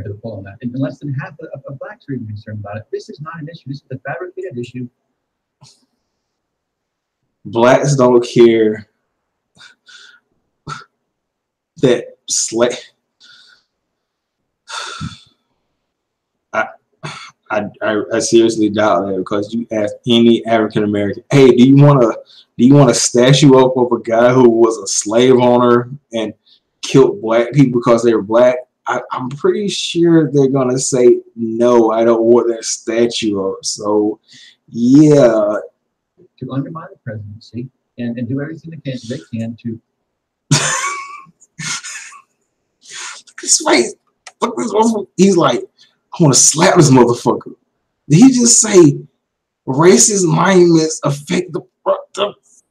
a poll on that, and less than half of blacks are even concerned about it. This is not an issue. This is a fabricated issue. Blacks don't care that I seriously doubt that, because you ask any African American, hey, do you want a statue up of a guy who was a slave owner and killed black people because they were black? I'm pretty sure they're gonna say no. I don't want that statue up. So yeah, to undermine the presidency and do everything they can to. Look at his face. He's like, I want to slap this motherfucker. Did he just say racist monuments affect the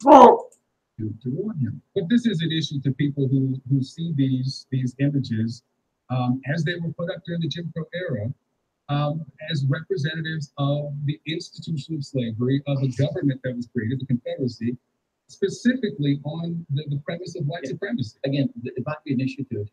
throat? To warn him. But this is an issue to people who see these images as they were put up during the Jim Crow era as representatives of the institution of slavery, of a government that was created, the Confederacy, specifically on the premise of white supremacy. Again, it might be an issue to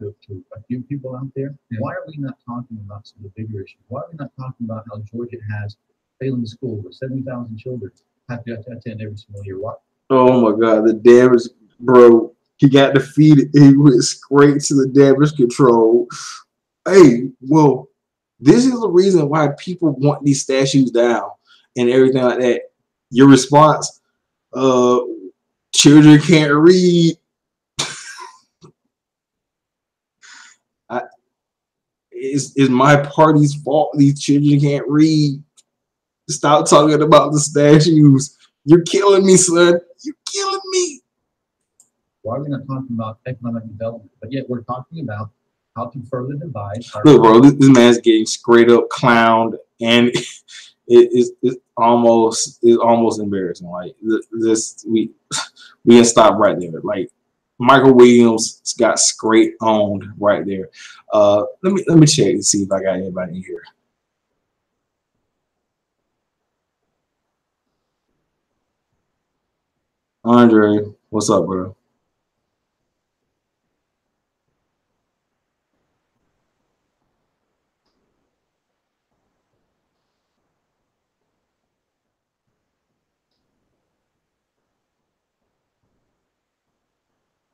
a few people out there. Yeah. Why are we not talking about some of the bigger issues? Why are we not talking about how Georgia has failing school where 70,000 children have to attend every single year? What? Oh my God, the damage, bro. He got defeated. He went straight to the damage control. Hey, well, this is the reason why people want these statues down and everything like that. Your response, children can't read. It's my party's fault these children can't read. Stop talking about the statues. You're killing me, son. You're killing me. Why are we not talking about economic development? But yet we're talking about how to further divide. Look, bro, this man's getting straight up clowned, and it's almost embarrassing. Like this, we can stop right there. Like Michael Williams got straight owned right there. Let me check and see if I got anybody in here. Andre, what's up, bro?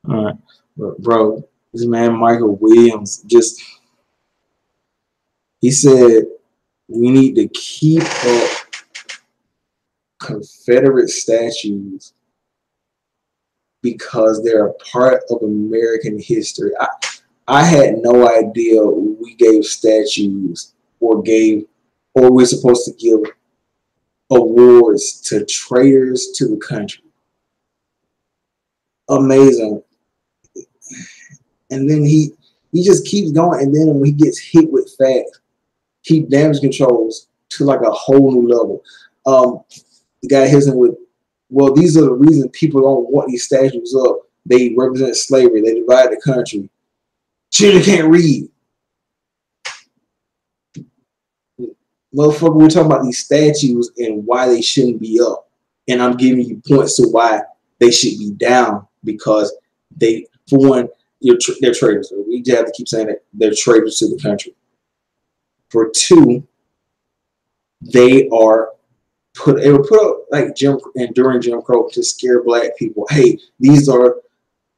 All right, but bro, this man Michael Williams just He said we need to keep up Confederate statues because they're a part of American history. I had no idea we gave statues or we're supposed to give awards to traitors to the country. Amazing. And then he just keeps going, and then when he gets hit with facts, he damage controls to like a whole new level. The guy hits him with, well, these are the reasons people don't want these statues up. They represent slavery. They divide the country. Children can't read. Motherfucker, we're talking about these statues and why they shouldn't be up. And I'm giving you points to why they should be down, because they, for one, they're traitors. We just have to keep saying that they're traitors to the country. For two, they were put up like during Jim Crow to scare black people. Hey, these are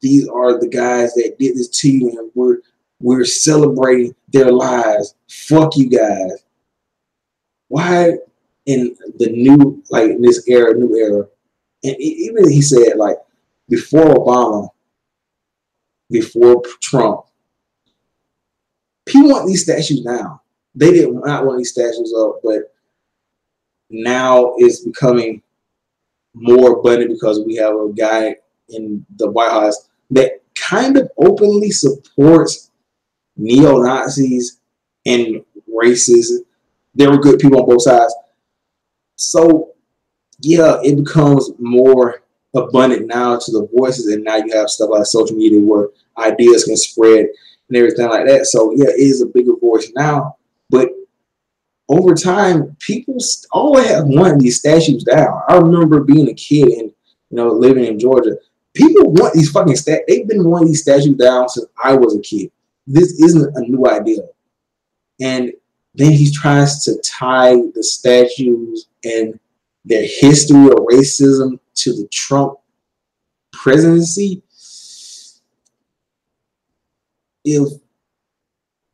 the guys that did this to you, and we're celebrating their lives. Fuck you guys. Why in the new, like this era, new era, and even he said like before Obama, before Trump, people want these statues now. They did not want these statues up, but now it's becoming more abundant because we have a guy in the White House that kind of openly supports neo-Nazis and racists. There were good people on both sides. So, yeah, it becomes more abundant now to the voices, and now you have stuff like social media where ideas can spread and everything like that. So, yeah, it is a bigger voice now. But over time, people always have wanted these statues down. I remember being a kid and living in Georgia. People want these fucking statues. They've been wanting these statues down since I was a kid. This isn't a new idea. And then he tries to tie the statues and their history of racism to the Trump presidency. If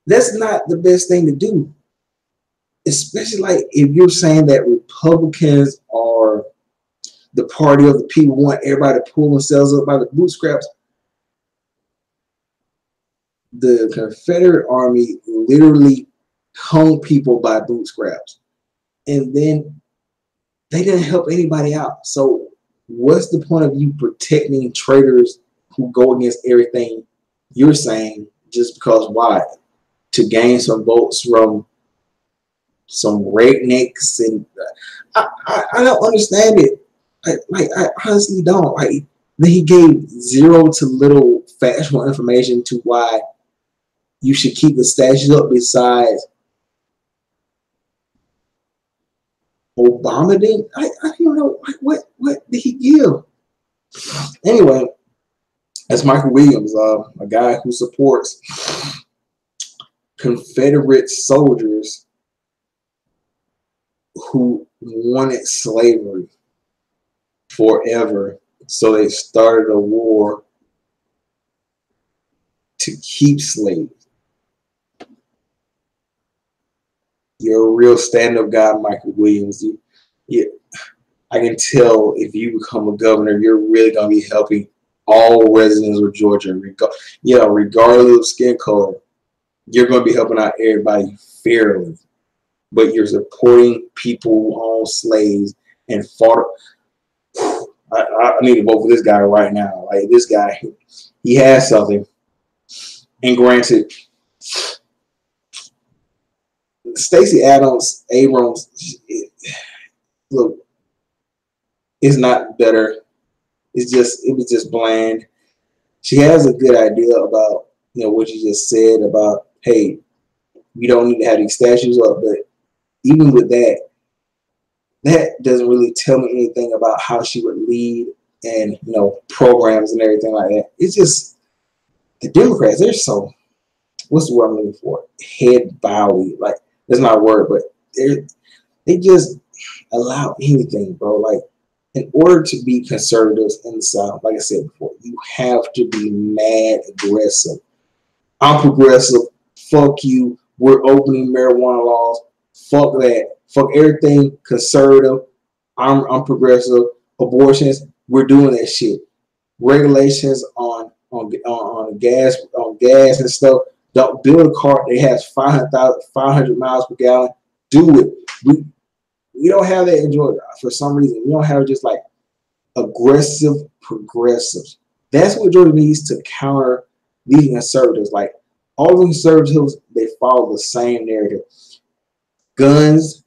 that's not the best thing to do, especially like if you're saying that Republicans are the party of the people, want everybody to pull themselves up by the bootstraps. The Confederate Army literally hung people by bootstraps, and then they didn't help anybody out. So what's the point of you protecting traitors who go against everything you're saying just because why? To gain some votes from some rednecks? And I don't understand it. I honestly don't. Like, then he gave zero to little factual information to why you should keep the statues up. Besides, Obama did. I don't know. What did he give? Anyway, that's Michael Williams, a guy who supports Confederate soldiers who wanted slavery forever. So they started a war to keep slaves. You're a real stand-up guy, Michael Williams. I can tell if you become a governor, you're really going to be helping all residents of Georgia. Regardless of skin color, you're going to be helping out everybody fairly. But you're supporting people who own slaves and fought. I need to vote for this guy right now. Like, this guy, he has something. And granted, Stacey Abrams, look, it's not better. It was just bland. She has a good idea about, what you just said about, hey, we don't need to have these statues up, but even with that, that doesn't really tell me anything about how she would lead and, programs and everything like that. It's just the Democrats, they're so, what's the word I'm looking for? Head bowy. Like, that's not a word, but they just allow anything, bro. Like, in order to be conservatives in the South, like I said before, you have to be mad aggressive. I'm progressive. Fuck you. We're opening marijuana laws. Fuck that. Fuck everything conservative. I'm progressive. Abortions. We're doing that shit. Regulations on gas and stuff. Don't build a car that has 500 miles per gallon. Do it. We don't have that in Georgia for some reason. We don't have just like aggressive progressives. That's what Georgia needs to counter these conservatives. Like all the conservatives, they follow the same narrative. Guns,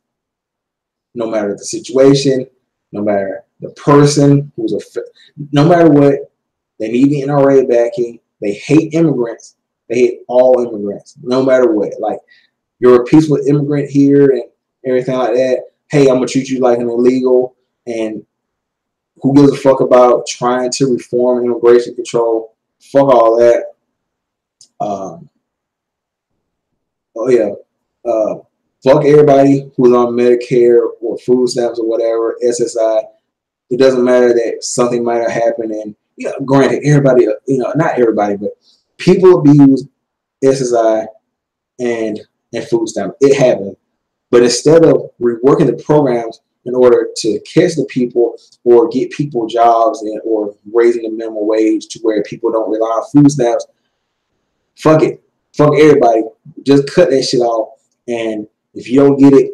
no matter the situation, no matter the person no matter what, they need the NRA backing. They hate immigrants. They hate all immigrants, no matter what. Like you're a peaceful immigrant here and everything like that. Hey, I'm gonna treat you like an illegal, and who gives a fuck about trying to reform immigration control? Fuck all that. Fuck everybody who's on Medicare or food stamps or whatever, SSI. It doesn't matter that something might have happened, and granted, everybody, not everybody, but people abuse SSI and food stamps. It happens. But instead of reworking the programs in order to catch the people or get people jobs or raising the minimum wage to where people don't rely on food stamps, fuck it. Fuck everybody. Just cut that shit off. And if you don't get it,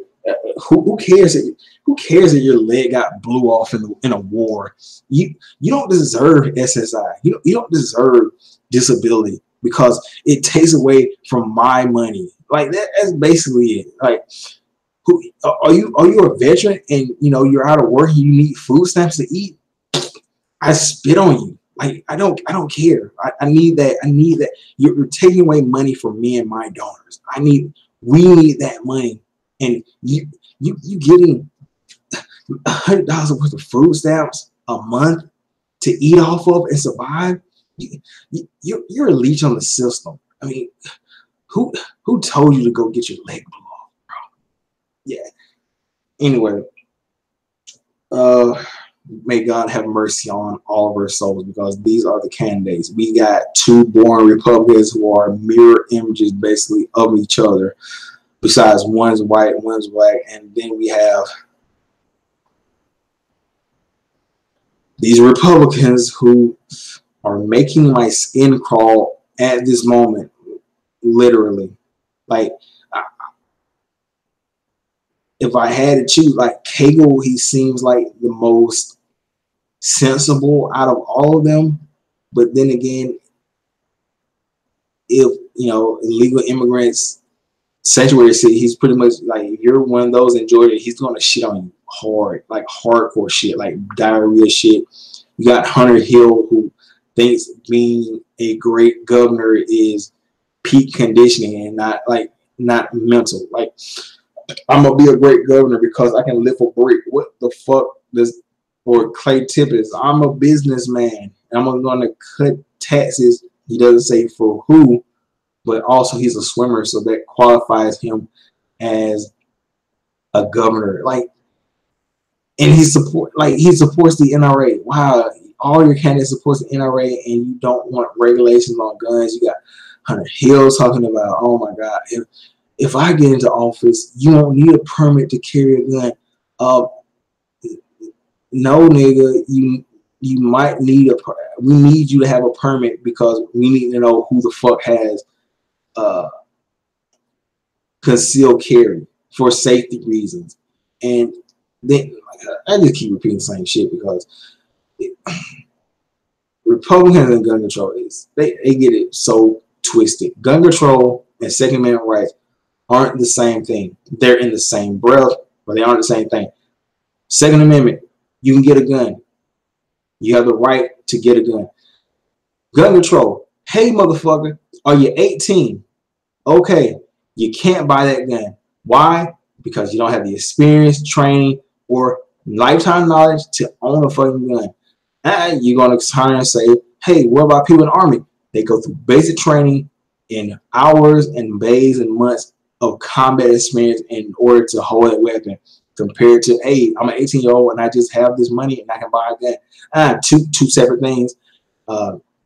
who cares? Who cares that your leg got blew off in a war? You don't deserve SSI. You don't deserve disability because it takes away from my money. Like that's basically it. Like, who are you a veteran and you're out of work and you need food stamps to eat? I spit on you. Like I don't care. I need that. I need that. You're taking away money from me and my donors. We need that money. And you getting $100 worth of food stamps a month to eat off of and survive? You're a leech on the system. I mean, who told you to go get your leg blown off, bro? Yeah. Anyway, may God have mercy on all of our souls because these are the candidates. We got two born Republicans who are mirror images basically of each other. Besides, one's white, one's black, and then we have these Republicans who are making my skin crawl at this moment, literally. Like, if I had to choose, like Cagle, he seems like the most sensible out of all of them. But then again, if illegal immigrants, sanctuary city, he's pretty much like, if you're one of those in Georgia, he's gonna shit on you hard, like hardcore shit, like diarrhea shit. You got Hunter Hill, who thinks being a great governor is peak conditioning and not mental. Like, I'm gonna be a great governor because I can lift a brick. What the fuck does, or Clay Tippett, I'm a businessman and I'm gonna cut taxes. He doesn't say for who, but also he's a swimmer, so that qualifies him as a governor. Like, and he supports the NRA. Wow, all your candidates supports the NRA, and you don't want regulations on guns. You got Hunter Hill talking about, oh my God, if I get into office, you don't need a permit to carry a gun. No, nigga, you might need we need you to have a permit because we need to know who the fuck has concealed carry for safety reasons. And then I just keep repeating the same shit because Republicans and gun control they get it so twisted. Gun control and Second Amendment rights aren't the same thing. They're in the same breath, but they aren't the same thing. Second Amendment, you can get a gun. You have the right to get a gun. Gun control, hey motherfucker, are you 18? Okay, you can't buy that gun. Why? Because you don't have the experience, training, or lifetime knowledge to own a fucking gun. You're going to try and say, hey, what about people in the Army? They go through basic training in hours and days and months of combat experience in order to hold a weapon, compared to, hey, I'm an 18-year-old and I just have this money and I can buy a gun. Two separate things.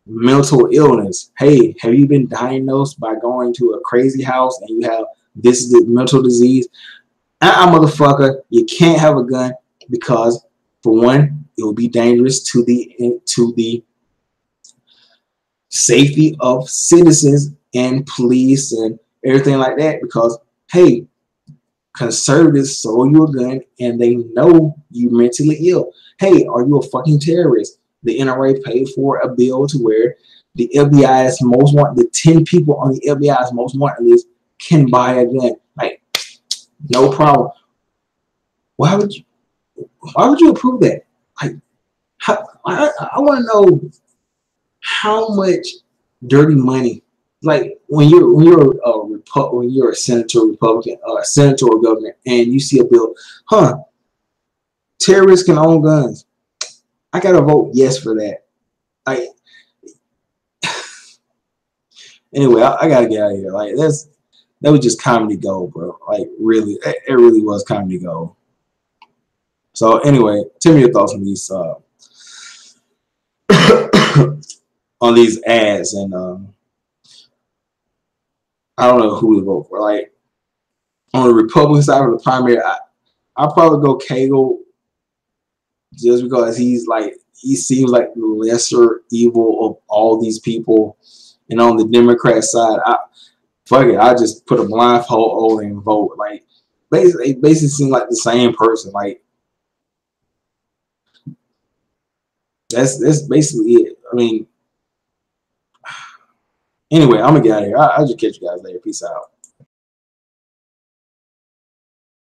Mental illness. Hey, have you been diagnosed by going to a crazy house and you have this is the mental disease. Motherfucker, you can't have a gun because, for one, it will be dangerous to the safety of citizens and police and everything like that. Because, hey, conservatives sold you a gun and they know you mentally ill. Hey, are you a fucking terrorist? The NRA paid for a bill to where the FBI's most wanted, the 10 people on the FBI's most wanted list can buy a gun. Like, no problem. Why would you approve that? Like, I want to know how much dirty money. Like when you're a senator, Republican, senator or governor, and you see a bill, terrorists can own guns. I gotta vote yes for that. Like, anyway, I gotta get out of here. Like that was just comedy gold, bro. Like really, it really was comedy gold. So anyway, tell me your thoughts on these on these ads, and I don't know who to vote for. Like on the Republican side of the primary, I'll probably go Cagle just because he seems like the lesser evil of all these people. And on the Democrat side, I just put a blindfold over and vote. Like basically, it basically seems like the same person. Like that's basically it. I mean, anyway, I'm gonna get out of here. I'll just catch you guys later. Peace out.